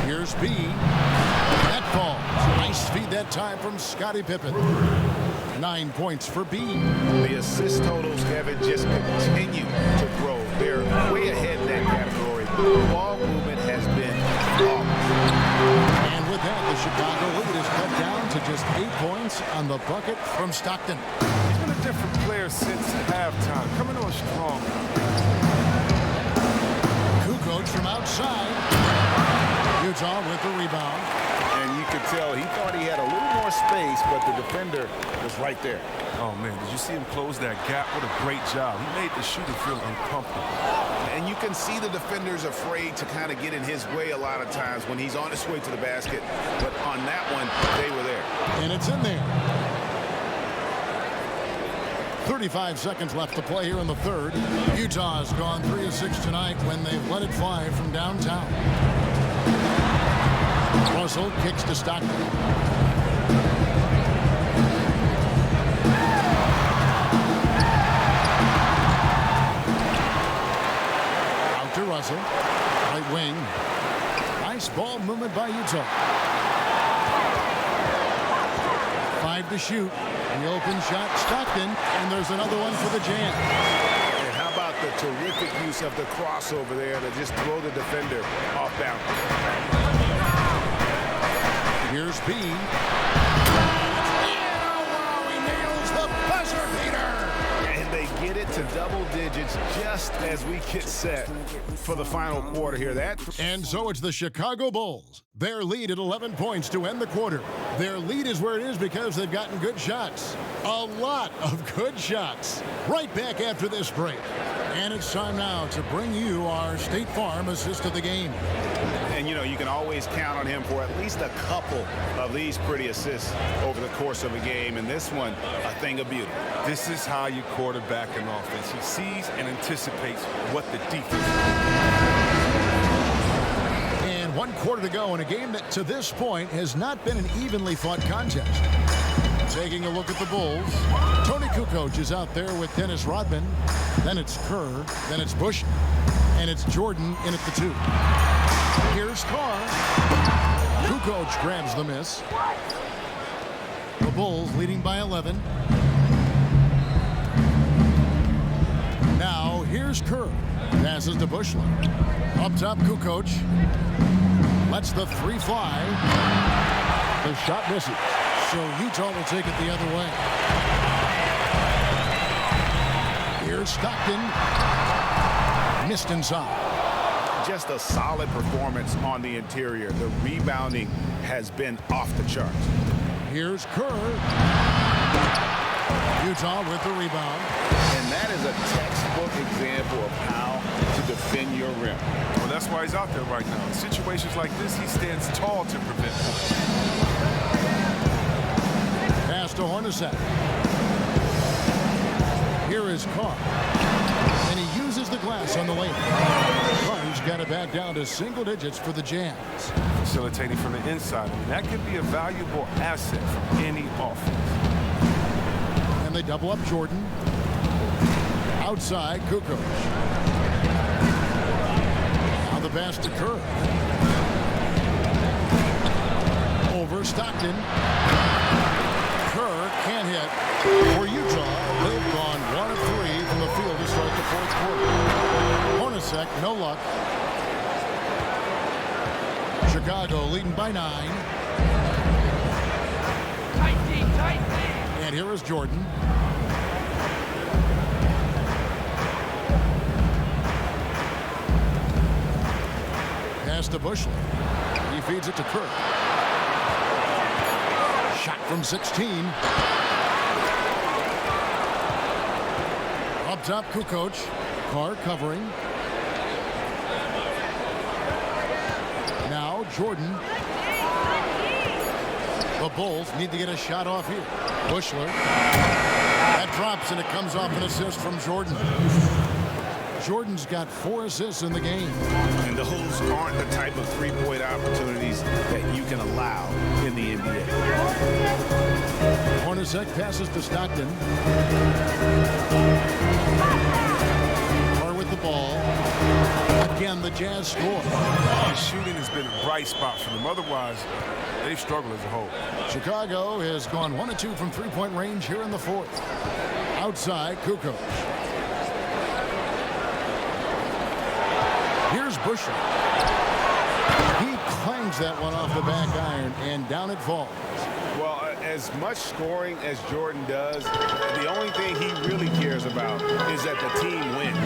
Here's B. That falls. Nice feed that time from Scottie Pippen. 9 points for B. The assist totals, Kevin, just continue to grow. They're way ahead in that category. The ball movement has been off. And with that, the Chicago lead is cut down to just 8 points on the bucket from Stockton. He's been a different player since halftime, coming on strong. Kukoc from outside. Utah with the rebound. And you could tell he thought he had a little more space, but the defender was right there. Oh, man, did you see him close that gap? What a great job. He made the shooter feel uncomfortable. And you can see the defenders afraid to kind of get in his way a lot of times when he's on his way to the basket. But on that one, they were there. And it's in there. 35 seconds left to play here in the third. Utah has gone 3 of 6 tonight when they've let it fly from downtown. Russell kicks to Stockton. Out to Russell. Right wing. Nice ball movement by Utah. 5 to shoot. The open shot, Stockton, and there's another one for the Jazz. And how about the terrific use of the crossover there to just throw the defender off balance. Here's B. He nails the buzzer beater. And they get it to double digits just as we get set for the final quarter here. And so it's the Chicago Bulls. Their lead at 11 points to end the quarter. Their lead is where it is because they've gotten good shots. A lot of good shots. Right back after this break. And it's time now to bring you our State Farm assist of the game. And, you know, you can always count on him for at least a couple of these pretty assists over the course of a game. And this one, a thing of beauty. This is how you quarterback an offense. He sees and anticipates what the defense. And 1 quarter to go in a game that to this point has not been an evenly fought contest. Taking a look at the Bulls, Tony Kukoc is out there with Dennis Rodman. Then it's Kerr, then it's Bush, and it's Jordan in at the 2. Here's Carr. Kukoc grabs the miss. The Bulls leading by 11. Now here's Kerr. Passes to Bushland. Up top, Kukoc. Lets the 3 fly. The shot misses. So Utah will take it the other way. Here's Stockton. Missed inside. Just a solid performance on the interior. The rebounding has been off the charts. Here's Kerr. Utah with the rebound. And that is a textbook example of how to defend your rim. Well, that's why he's out there right now. In situations like this, he stands tall to prevent. Pass to Hornacek. Here is Carr. And he uses the glass on the lane. Carr's got it back down to single digits for the Jazz. Facilitating from the inside. I mean, that could be a valuable asset for any offense. And they double up Jordan. Outside, Kukoc. Now the pass to Kerr. Over Stockton. Kerr can't hit. For Utah, they've gone 1 of 3 from the field to start the fourth quarter. Hornacek, no luck. Chicago leading by 9. And here is Jordan. Pass to Bushley. He feeds it to Kirk. Shot from 16. Up top, Kukoc. Carr covering. Now Jordan. The Bulls need to get a shot off here. Bushler. That drops and it comes off an assist from Jordan. Jordan's got 4 assists in the game. And those aren't the type of three-point opportunities that you can allow in the NBA. Hornacek passes to Stockton. Carr with the ball. Again, the Jazz score. The shooting has been a bright spot for them. Otherwise, they've struggled as a whole. Chicago has gone 1 of 2 from three-point range here in the fourth. Outside, Kukoc. Here's Busher. He clangs that one off the back iron, and down it falls. Well, as much scoring as Jordan does, the only thing he really cares about is that the team wins.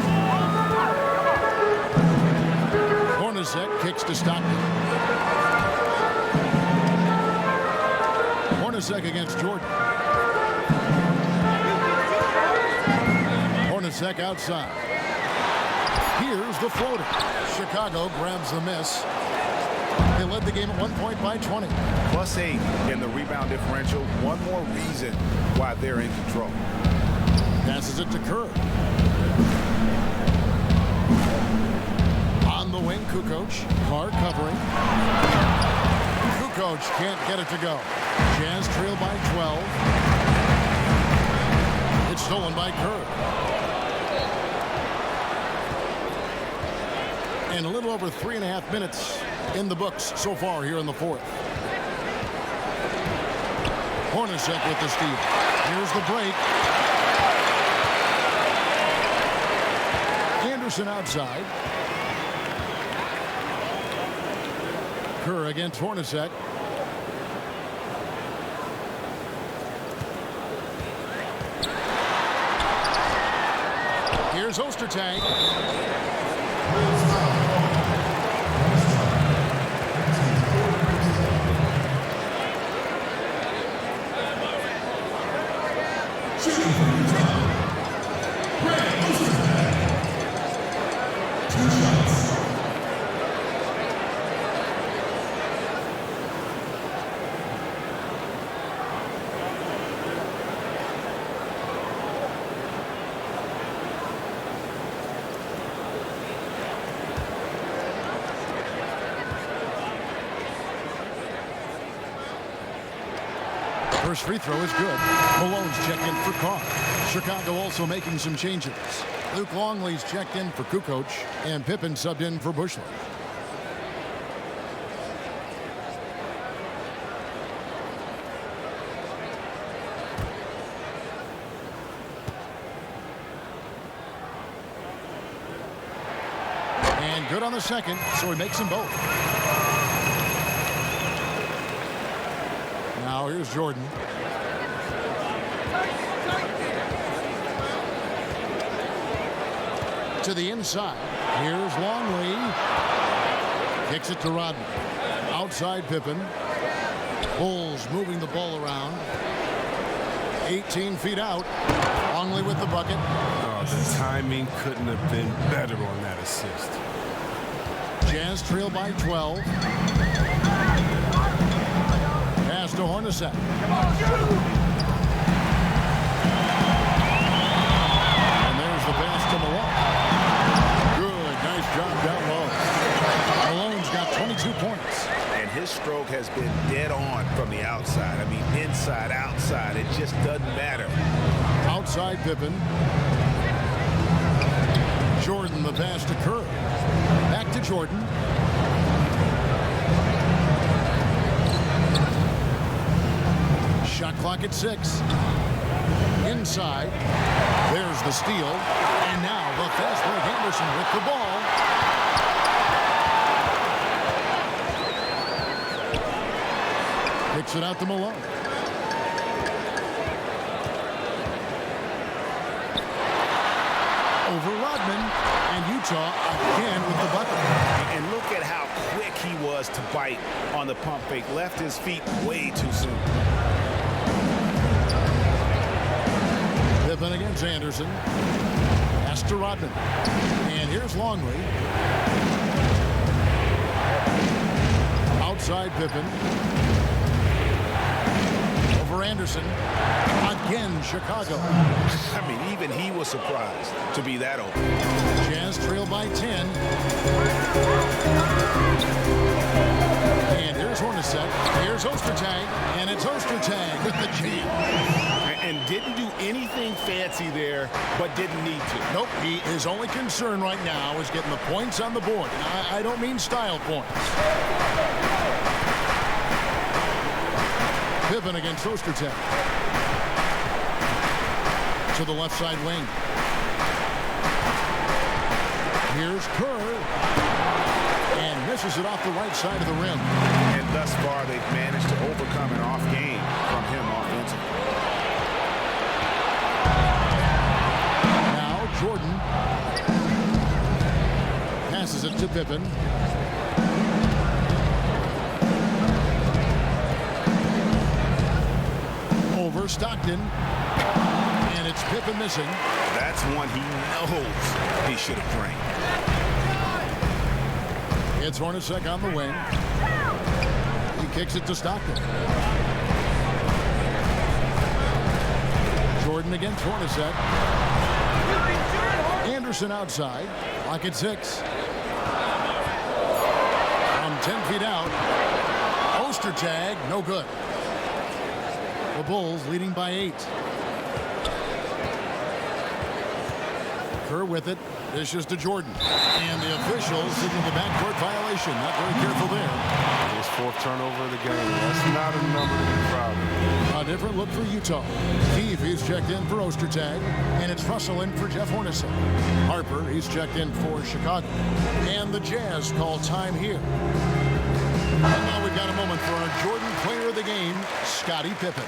Hornacek kicks to Stockton. Hornacek against Jordan. Hornacek outside. Here's the floater. Chicago grabs the miss. They led the game at 1 point by 20. +8 in the rebound differential. One more reason why they're in control. Passes it to Kerr. On the wing, Kukoc. Carr covering. Kukoc can't get it to go. Jazz trail by 12. It's stolen by Kerr. And a little over 3.5 minutes in the books so far here in the fourth. Hornacek with the steal. Here's the break. Anderson outside. Kerr against Hornacek. Here's Ostertag. First free throw is good. Malone's checked in for Carr. Chicago also making some changes. Luke Longley's checked in for Kukoc, and Pippen subbed in for Bushley. And good on the second, so he makes them both. Now here's Jordan. to the inside. Here's Longley. Kicks it to Rodman. Outside Pippen. Bulls moving the ball around. 18 feet out. Longley with the bucket. Oh, the timing couldn't have been better on that assist. Jazz trail by 12. Pass to Hornacek. And there's the pass to Malone. Good, nice job down low. Malone's got 22 points. And his stroke has been dead on from the outside. I mean, inside, outside, it just doesn't matter. Outside Pippen. Jordan the pass to Kerr. Back to Jordan. Shot clock at 6. Inside. There's the steal. And now the fast break Anderson with the ball. Kicks it out to Malone. Over Rodman, and Utah again with the bucket. And look at how quick he was to bite on the pump fake. Left his feet way too soon. Pippen against Anderson. Pass to Rodman. And here's Longley. Outside Pippen. Over Anderson. Again, Chicago. I mean, even he was surprised to be that open. Jazz trail by 10. And here's Hornacek. Here's Ostertag. And it's Ostertag with the jam. And didn't do anything fancy there, but didn't need to. Nope. His only concern right now is getting the points on the board. And I don't mean style points. Pippen against Ostertag. To the left side wing. Here's Kerr. And misses it off the right side of the rim. And thus far, they've managed to overcome an off game from him offensively. Now Jordan passes it to Pippen. Over Stockton. And it's Pippen missing. That's one he knows he should have drained. It's Hornacek on the wing. He kicks it to Stockton. Jordan against Hornacek. Anderson outside. Clock at 6. From 10 feet out. Ostertag, no good. The Bulls leading by 8. Kerr with it. Dishes to Jordan. And the officials signal the backcourt violation. Not very careful there. His 4th turnover of the game. That's not a number to be proud of. A different look for Utah. Keefe, he's checked in for Ostertag. And it's Russell in for Jeff Hornacek. Harper, he's checked in for Chicago. And the Jazz call time here. And now we've got a moment for our Jordan player of the game, Scottie Pippen.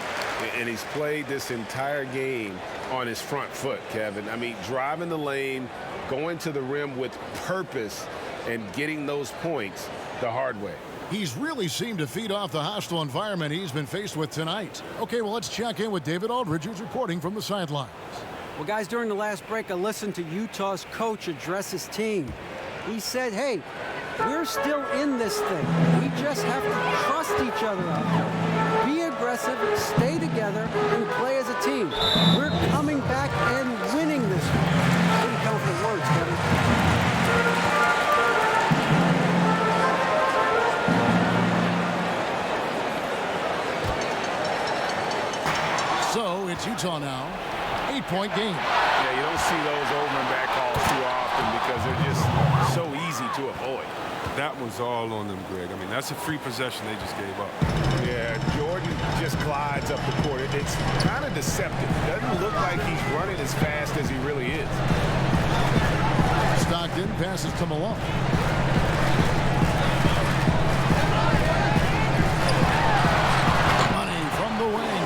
And he's played this entire game on his front foot, Kevin. I mean, driving the lane, going to the rim with purpose, and getting those points the hard way. He's really seemed to feed off the hostile environment he's been faced with tonight. Okay, well, let's check in with David Aldridge, who's reporting from the sidelines. Well, guys, during the last break, I listened to Utah's coach address his team. He said, hey, we're still in this thing. We just have to trust each other out there. Be aggressive, stay together, and play as a team. We're coming back and winning this one. Pretty confident words, Kevin. So it's Utah now. 8-point game. Yeah, you don't see those over and back calls too often because they're just so easy to avoid. That was all on them, Greg. I mean, that's a free possession they just gave up. Yeah, Jordan just glides up the court. It's kind of deceptive. Doesn't look like he's running as fast as he really is. Stockton passes to Malone. Money from the wing.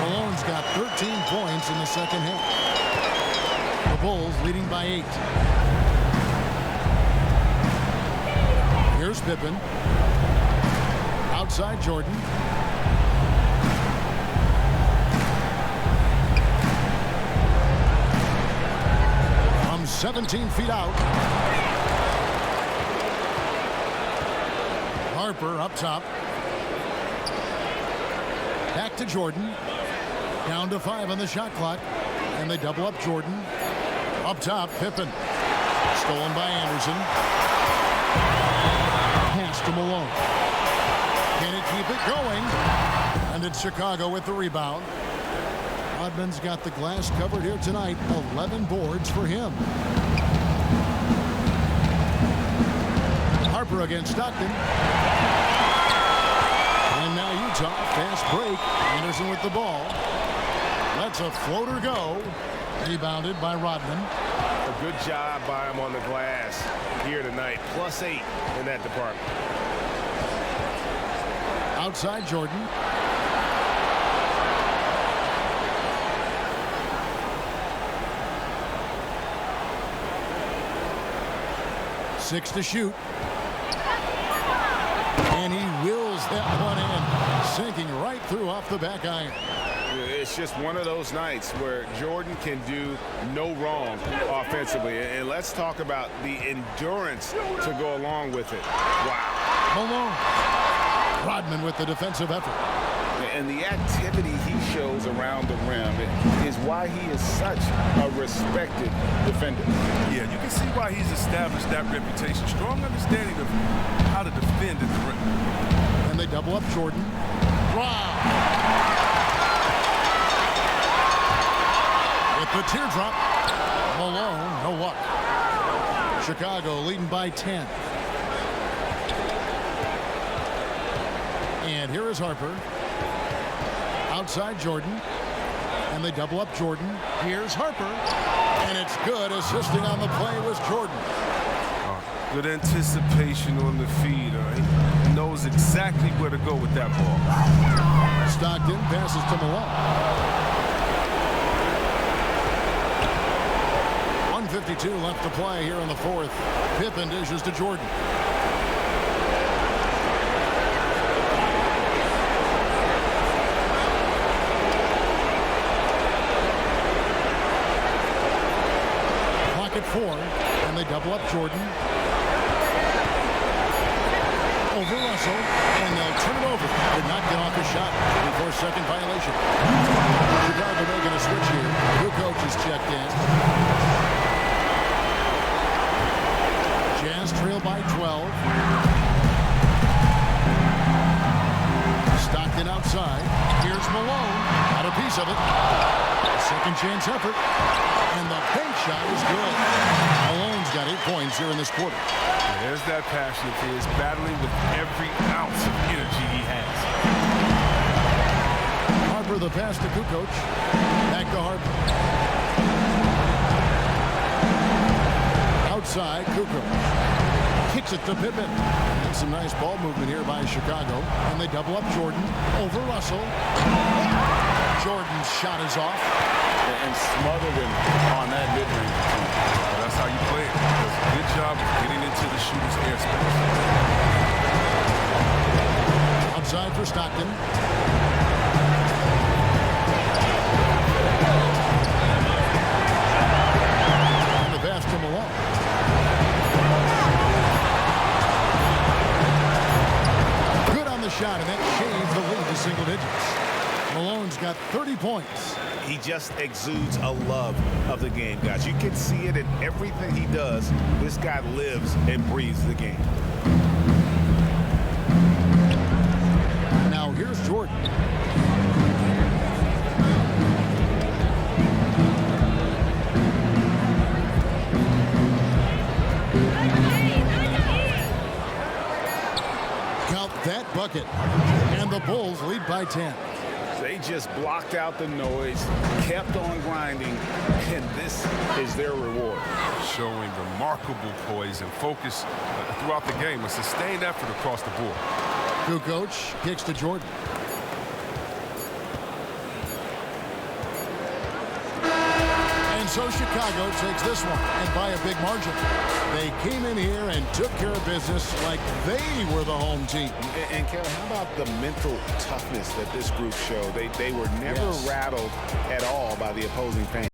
Malone's got 13 points in the second half. The Bulls leading by 8. Pippen. Outside Jordan. From 17 feet out. Harper up top. Back to Jordan. Down to 5 on the shot clock. And they double up Jordan. Up top, Pippen. Stolen by Anderson. Pass to Malone. Can it keep it going? And it's Chicago with the rebound. Rodman's got the glass covered here tonight. 11 boards for him. Harper against Stockton. And now Utah, fast break. Anderson with the ball. Lets a floater go. Rebounded by Rodman. A good job by him on the glass here tonight. +8 in that department. Outside Jordan. Six to shoot. And he wills that one in. Sinking right through off the back iron. It's just one of those nights where Jordan can do no wrong offensively. And let's talk about the endurance to go along with it. Wow. Malone. Rodman with the defensive effort. And the activity he shows around the rim is why he is such a respected defender. Yeah, you can see why he's established that reputation. Strong understanding of how to defend at the rim. And they double up Jordan. Wow. With the teardrop. Malone, no luck. Chicago leading by 10. And here is Harper. Outside Jordan. And they double up Jordan. Here's Harper. And it's good. Assisting on the play was Jordan. Good anticipation on the feed. He knows exactly where to go with that ball. Stockton passes to Malone. 1:52 left to play here in the fourth. Pippen dishes to Jordan. Clock at 4, and they double up Jordan. Over Russell, and they'll turn it over. Did not get off the shot before second violation. Chicago making a switch here. New coach is checked in. Jazz trail by 12. Stockton outside. Here's Malone. Got a piece of it. Second chance effort. And the bank shot is good. Malone's got 8 points here in this quarter. There's that passion of his, battling with every ounce of energy he has. Harper the pass to Kukoc. Back to Harper. Outside, Kukoc. Kicks it to Pippen. And some nice ball movement here by Chicago. And they double up Jordan. Over Russell. Jordan's shot is off. And smothered him on that mid-range. That's how you play it. Does a good job of getting into the shooter's airspace. Outside for Stockton. And the pass to Malone. Good on the shot, and that shaved the lead to single digits. Malone's got 30 points. He just exudes a love of the game, guys. You can see it in everything he does. This guy lives and breathes the game. Now here's Jordan. Count that bucket. And the Bulls lead by 10. They just blocked out the noise, kept on grinding, and this is their reward. Showing remarkable poise and focus throughout the game. A sustained effort across the board. Kukoc kicks to Jordan. And And so Chicago takes this one, and by a big margin. They came in here and took care of business like they were the home team. And Kevin, how about the mental toughness that this group showed? They were never rattled at all by the opposing fans.